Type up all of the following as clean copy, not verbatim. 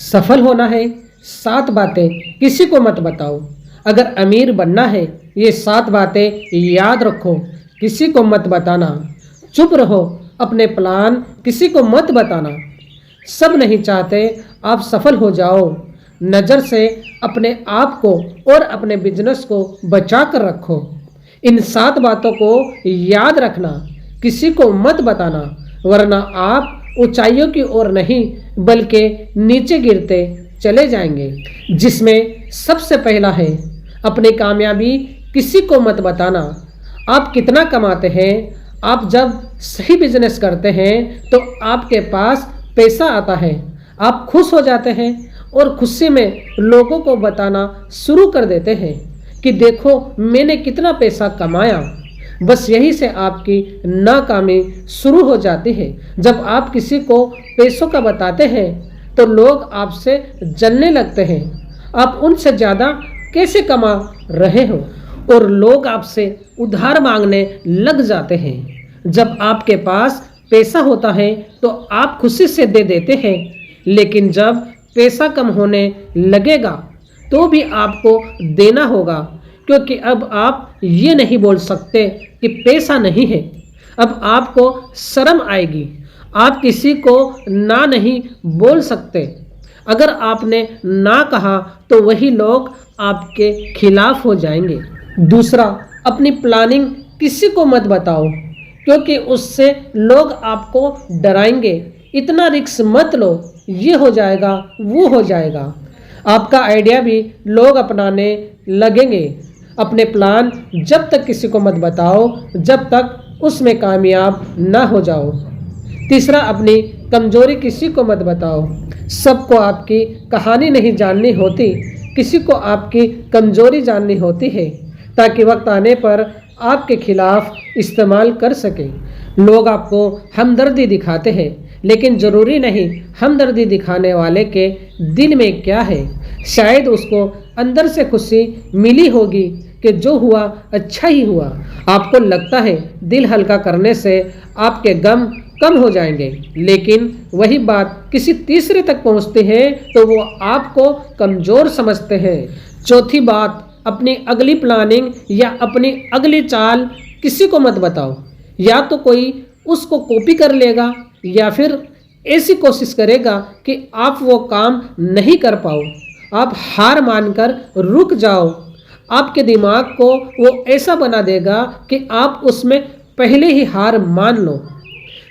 सफल होना है, 7 बातें किसी को मत बताओ। अगर अमीर बनना है, ये 7 बातें याद रखो, किसी को मत बताना। चुप रहो, अपने प्लान किसी को मत बताना। सब नहीं चाहते आप सफल हो जाओ। नज़र से अपने आप को और अपने बिजनेस को बचा कर रखो। इन 7 बातों को याद रखना, किसी को मत बताना, वरना आप ऊंचाइयों की ओर नहीं बल्कि नीचे गिरते चले जाएंगे। जिसमें सबसे पहला है, अपनी कामयाबी किसी को मत बताना। आप कितना कमाते हैं, आप जब सही बिजनेस करते हैं तो आपके पास पैसा आता है, आप खुश हो जाते हैं और खुशी में लोगों को बताना शुरू कर देते हैं कि देखो मैंने कितना पैसा कमाया। बस यही से आपकी नाकामी शुरू हो जाती है। जब आप किसी को पैसों का बताते हैं तो लोग आपसे जलने लगते हैं। आप उनसे ज़्यादा कैसे कमा रहे हो और लोग आपसे उधार मांगने लग जाते हैं। जब आपके पास पैसा होता है तो आप खुशी से दे देते हैं, लेकिन जब पैसा कम होने लगेगा तो भी आपको देना होगा, क्योंकि अब आप ये नहीं बोल सकते कि पैसा नहीं है। अब आपको शर्म आएगी, आप किसी को ना नहीं बोल सकते। अगर आपने ना कहा तो वही लोग आपके खिलाफ हो जाएंगे। दूसरा, अपनी प्लानिंग किसी को मत बताओ, क्योंकि उससे लोग आपको डराएंगे। इतना रिस्क मत लो, ये हो जाएगा वो हो जाएगा। आपका आइडिया भी लोग अपनाने लगेंगे। अपने प्लान जब तक किसी को मत बताओ जब तक उसमें कामयाब ना हो जाओ। तीसरा, अपनी कमजोरी किसी को मत बताओ। सबको आपकी कहानी नहीं जाननी होती, किसी को आपकी कमजोरी जाननी होती है ताकि वक्त आने पर आपके खिलाफ इस्तेमाल कर सके। लोग आपको हमदर्दी दिखाते हैं, लेकिन ज़रूरी नहीं हमदर्दी दिखाने वाले के दिल में क्या है। शायद उसको अंदर से खुशी मिली होगी कि जो हुआ अच्छा ही हुआ। आपको लगता है दिल हल्का करने से आपके गम कम हो जाएंगे, लेकिन वही बात किसी तीसरे तक पहुंचती है तो वो आपको कमज़ोर समझते हैं। चौथी बात, अपनी अगली प्लानिंग या अपनी अगली चाल किसी को मत बताओ। या तो कोई उसको कॉपी कर लेगा या फिर ऐसी कोशिश करेगा कि आप वो काम नहीं कर पाओ। आप हार मानकर रुक जाओ। आपके दिमाग को वो ऐसा बना देगा कि आप उसमें पहले ही हार मान लो।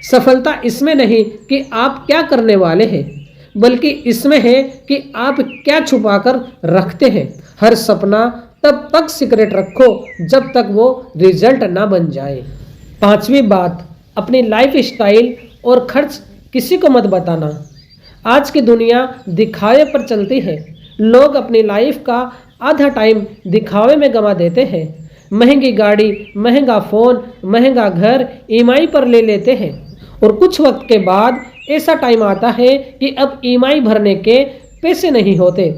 सफलता इसमें नहीं कि आप क्या करने वाले हैं, बल्कि इसमें है कि आप क्या छुपा कर रखते हैं। हर सपना तब तक सीक्रेट रखो जब तक वो रिजल्ट ना बन जाए। पांचवी बात, अपनी लाइफ स्टाइल और खर्च किसी को मत बताना। आज की दुनिया दिखावे पर चलती है। लोग अपनी लाइफ का आधा टाइम दिखावे में गंवा देते हैं। महंगी गाड़ी, महंगा फ़ोन, महंगा घर ईएमआई पर ले लेते हैं और कुछ वक्त के बाद ऐसा टाइम आता है कि अब ईएमआई भरने के पैसे नहीं होते।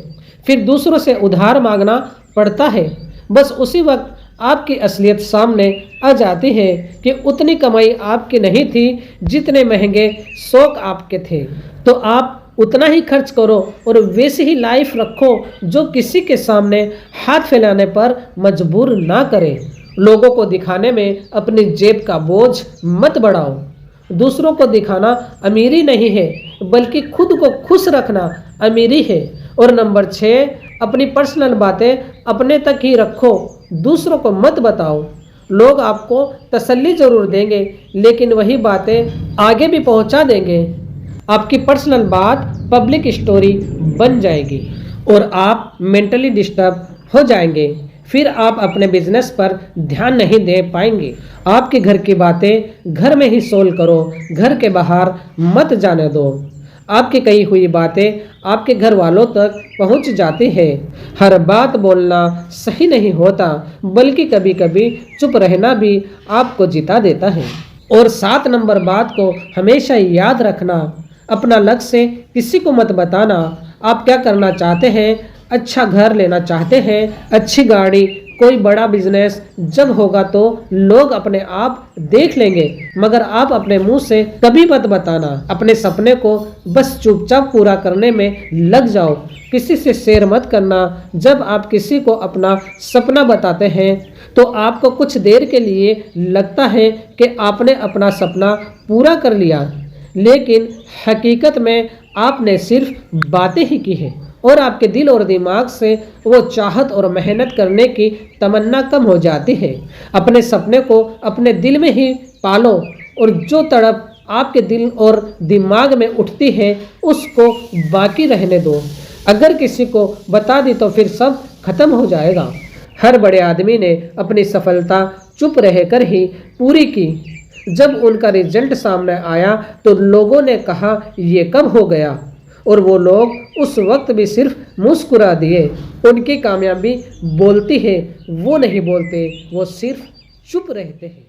फिर दूसरों से उधार मांगना पड़ता है। बस उसी वक्त आपकी असलियत सामने आ जाती है कि उतनी कमाई आपकी नहीं थी जितने महंगे शौक आपके थे। तो आप उतना ही खर्च करो और वैसी ही लाइफ रखो जो किसी के सामने हाथ फैलाने पर मजबूर ना करे। लोगों को दिखाने में अपनी जेब का बोझ मत बढ़ाओ। दूसरों को दिखाना अमीरी नहीं है, बल्कि खुद को खुश रखना अमीरी है। और नंबर 6, अपनी पर्सनल बातें अपने तक ही रखो, दूसरों को मत बताओ। लोग आपको तसल्ली ज़रूर देंगे, लेकिन वही बातें आगे भी पहुंचा देंगे। आपकी पर्सनल बात पब्लिक स्टोरी बन जाएगी और आप मेंटली डिस्टर्ब हो जाएंगे। फिर आप अपने बिजनेस पर ध्यान नहीं दे पाएंगे। आपके घर की बातें घर में ही सोल्व करो, घर के बाहर मत जाने दो। आपकी कही हुई बातें आपके घर वालों तक पहुंच जाती है। हर बात बोलना सही नहीं होता, बल्कि कभी कभी चुप रहना भी आपको जिता देता है। और 7 नंबर बात को हमेशा याद रखना, अपना लक्ष्य किसी को मत बताना। आप क्या करना चाहते हैं? अच्छा घर लेना चाहते हैं, अच्छी गाड़ी कोई बड़ा बिजनेस जब होगा तो लोग अपने आप देख लेंगे, मगर आप अपने मुंह से कभी मत बताना। अपने सपने को बस चुपचाप पूरा करने में लग जाओ, किसी से शेयर मत करना। जब आप किसी को अपना सपना बताते हैं तो आपको कुछ देर के लिए लगता है कि आपने अपना सपना पूरा कर लिया, लेकिन हकीकत में आपने सिर्फ बातें ही की है और आपके दिल और दिमाग से वो चाहत और मेहनत करने की तमन्ना कम हो जाती है। अपने सपने को अपने दिल में ही पालो और जो तड़प आपके दिल और दिमाग में उठती है उसको बाकी रहने दो। अगर किसी को बता दी तो फिर सब खत्म हो जाएगा। हर बड़े आदमी ने अपनी सफलता चुप रहकर ही पूरी की। जब उनका रिजल्ट सामने आया तो लोगों ने कहा ये कब हो गया, और वो लोग उस वक्त भी सिर्फ मुस्कुरा दिए। उनकी कामयाबी बोलती है, वो नहीं बोलते, वो सिर्फ चुप रहते हैं।